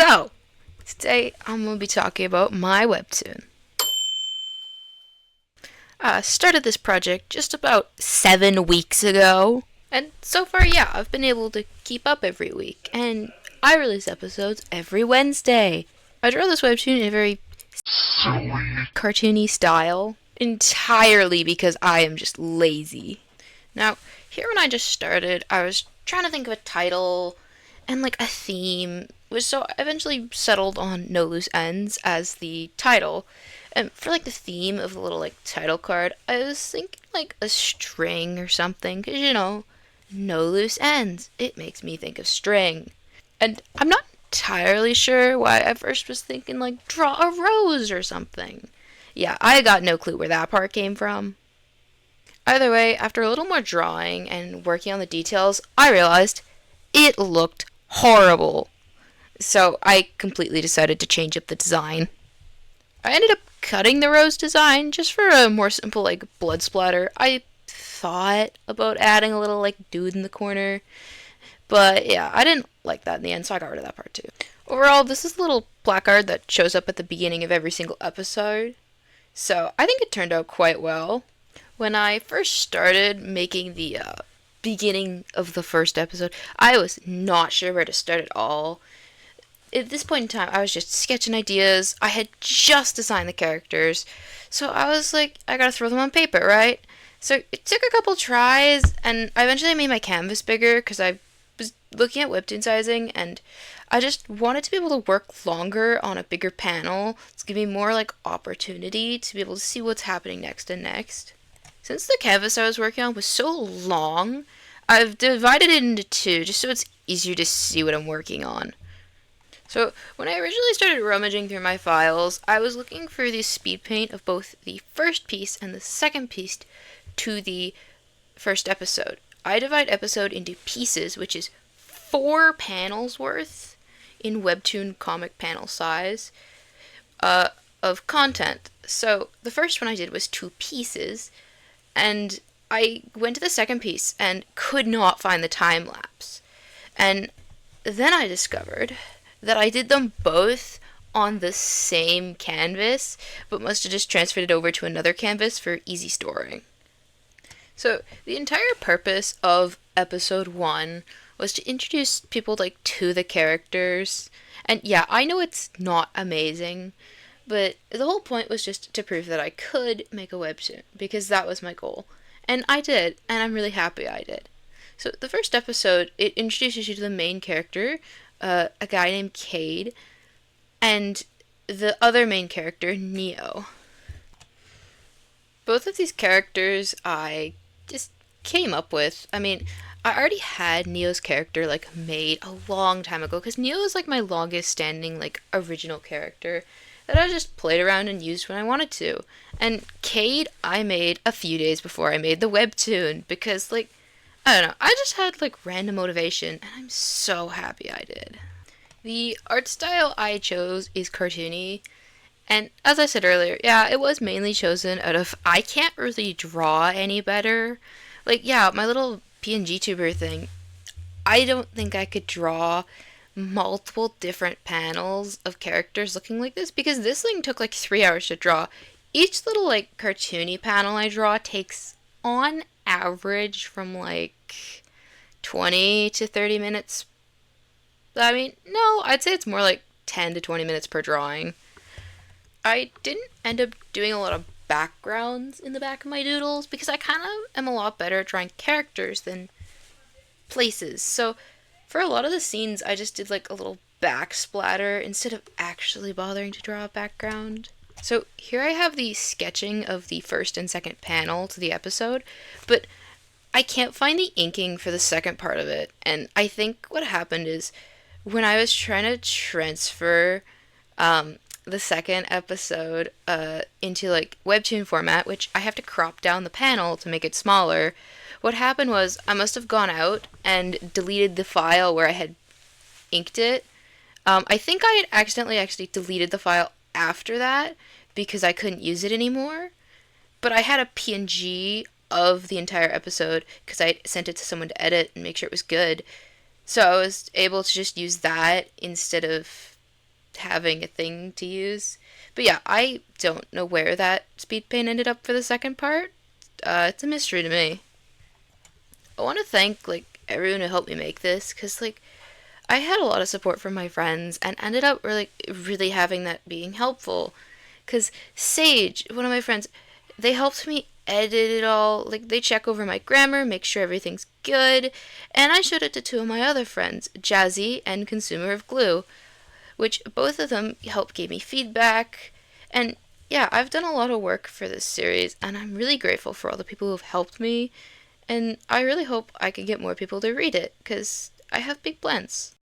So, today I'm going to be talking about my Webtoon. I started this project just about 7 weeks ago, and so far, yeah, I've been able to keep up every week, and I release episodes every Wednesday. I draw this Webtoon in a very silly, cartoony style, entirely because I am just lazy. Now, here when I just started, I was trying to think of a title and like a theme, so I eventually settled on No Loose Ends as the title. And for like the theme of the little like title card, I was thinking like a string or something, cause no loose ends. It makes me think of string. And I'm not entirely sure why I first was thinking like draw a rose or something. Yeah, I got no clue where that part came from. Either way, after a little more drawing and working on the details, I realized it looked horrible. So I completely decided to change up the design. I ended up cutting the rose design just for a more simple like blood splatter. I thought about adding a little like dude in the corner, but yeah, I didn't like that in the end, so I got rid of that part too. Overall, this is a little placard that shows up at the beginning of every single episode, so I think it turned out quite well. When I first started making the beginning of the first episode, I was not sure where to start at all. At this point in time, I was just sketching ideas. I had just designed the characters, so I was like, I gotta throw them on paper, right? So it took a couple tries, and I eventually made my canvas bigger because I was looking at Webtoon sizing, and I just wanted to be able to work longer on a bigger panel to give me more like opportunity to be able to see what's happening next and next. Since the canvas I was working on was so long, I've divided it into two just so it's easier to see what I'm working on. So, when I originally started rummaging through my files, I was looking for the speed paint of both the first piece and the second piece to the first episode. I divide episode into pieces, which is 4 panels worth in Webtoon comic panel size of content. So, the first one I did was 2 pieces, and I went to the second piece and could not find the time lapse. And then I discovered that I did them both on the same canvas, but must have just transferred it over to another canvas for easy storing. So the entire purpose of episode 1 was to introduce people like to the characters. And yeah, I know it's not amazing, but the whole point was just to prove that I could make a webtoon, because that was my goal. And I did, and I'm really happy I did. So the first episode, it introduces you to the main character, a guy named Cade, and the other main character, Neo. Both of these characters I just came up with. I mean, I already had Neo's character like made a long time ago, because Neo is like my longest standing like original character that I just played around and used when I wanted to. And Cade I made a few days before I made the webtoon, because like, I don't know, I just had like random motivation, and I'm so happy I did. The art style I chose is cartoony, and as I said earlier, yeah, it was mainly chosen out of I can't really draw any better. Like, yeah, my little PNG tuber thing, I don't think I could draw multiple different panels of characters looking like this, because this thing took like 3 hours to draw. Each little like cartoony panel I draw takes on average from like 20 to 30 minutes. I mean, no, I'd say it's more like 10 to 20 minutes per drawing. I didn't end up doing a lot of backgrounds in the back of my doodles, because I kind of am a lot better at drawing characters than places. So for a lot of the scenes, I just did like a little back splatter instead of actually bothering to draw a background. So here I have the sketching of the first and second panel to the episode, but I can't find the inking for the second part of it. And I think what happened is when I was trying to transfer the second episode into like webtoon format, which I have to crop down the panel to make it smaller, what happened was I must have gone out and deleted the file where I had inked it. I think I had accidentally actually deleted the file after that because I couldn't use it anymore. But I had a PNG of the entire episode because I sent it to someone to edit and make sure it was good. So I was able to just use that instead of having a thing to use. But yeah, I don't know where that speed paint ended up for the second part. It's a mystery to me. I want to thank like everyone who helped me make this, cause like I had a lot of support from my friends and ended up really having that being helpful. Cause Sage, one of my friends, they helped me edit it all. Like they check over my grammar, make sure everything's good, and I showed it to two of my other friends, Jazzy and Consumer of Glue, which both of them helped give me feedback. And yeah, I've done a lot of work for this series, and I'm really grateful for all the people who've helped me. And I really hope I can get more people to read it, because I have big plans.